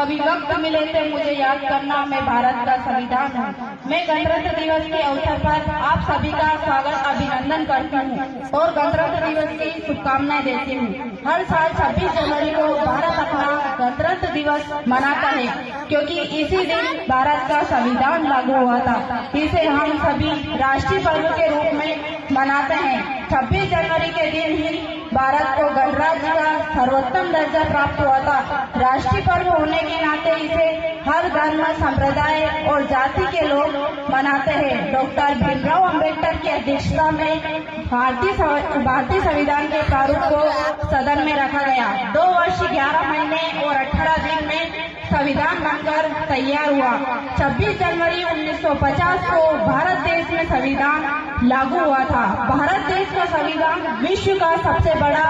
कभी वक्त मिले तो मुझे याद करना, मैं भारत का संविधान हूँ। मैं गणतंत्र दिवस के अवसर पर आप सभी का स्वागत अभिनंदन करती हूँ और गणतंत्र दिवस की शुभकामनाएं देती हूँ। हर साल 26 जनवरी को भारत अपना गणतंत्र दिवस मनाता है, क्योंकि इसी दिन भारत का संविधान लागू हुआ था। इसे हम सभी राष्ट्रीय पर्व के रूप में मनाते हैं। 26 जनवरी के दिन ही भारत को गणराज्य का सर्वोत्तम दर्जा प्राप्त हुआ था। राष्ट्रीय पर्व होने के नाते इसे हर धर्म, संप्रदाय और जाति के लोग मनाते हैं। डॉक्टर भीमराव अंबेडकर की अध्यक्षता में भारतीय संविधान के प्रारूप को सदन में रखा गया। 2 वर्ष 11 महीने और 18 दिन में संविधान बनकर तैयार हुआ। 26 जनवरी 1950 को भारत देश में संविधान लागू हुआ था। भारत देश का संविधान विश्व का सबसे बड़ा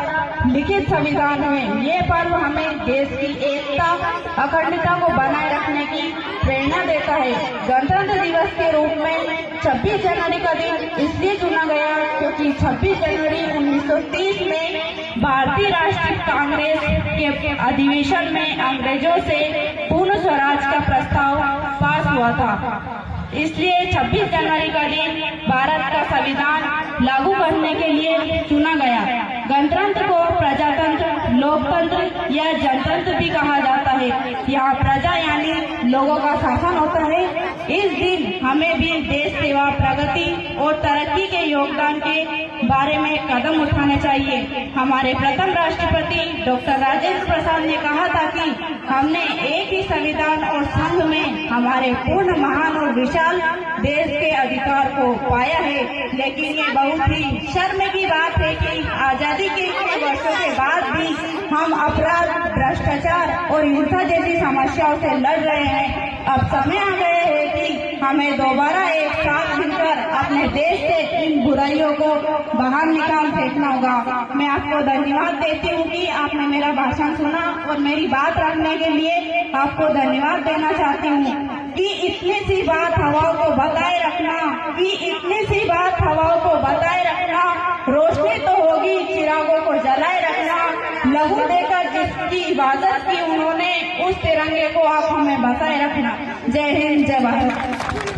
लिखित संविधान है। ये पर्व हमें देश की एकता, अखंडता को बनाए रखने की प्रेरणा देता है। गणतंत्र दिवस के रूप में 26 जनवरी का दिन इसलिए चुना गया क्योंकि 26 जनवरी 1930 में भारतीय राष्ट्रीय कांग्रेस के अधिवेशन में अंग्रेजों से पूर्ण स्वराज का प्रस्ताव पास हुआ था। इसलिए 26 जनवरी का दिन भारत का संविधान लागू करने के लिए चुना गया। गणतंत्र को प्रजातंत्र, लोकतंत्र या जनतंत्र भी कहा जाता है। यहाँ प्रजा यानी लोगों का शासन होता है। इस दिन हमें भी देश सेवा, प्रगति और तरक्की के योगदान के बारे में कदम उठाने चाहिए। हमारे प्रथम राष्ट्रपति डॉक्टर राजेंद्र प्रसाद ने कहा था कि हमने एक ही संविधान और संघ में हमारे पूर्ण, महान और विशाल देश के अधिकार को पाया है। लेकिन ये बहुत ही शर्म की बात है कि आजादी के इतने वर्षों के बाद भी हम अपराध, भ्रष्टाचार और हिंसा जैसी समस्याओं से लड़ रहे हैं। अब समय आ गया है कि हमें दोबारा एक साथ मिलकर अपने देश से इन बुराइयों को बाहर निकाल फेंकना होगा। मैं आपको धन्यवाद देती हूँ कि आपने मेरा भाषण सुना और मेरी बात रखने के लिए आपको धन्यवाद देना चाहती हूँ कि इतनी सी बात हवाओं को बताए रखना, रोशनी तो होगी, चिरागों को जलाए रखना। लहू देकर जिसकी इबादत की उन्होंने, उस तिरंगे को आप हमें बचाए रखना। जय हिंद, जय भारत।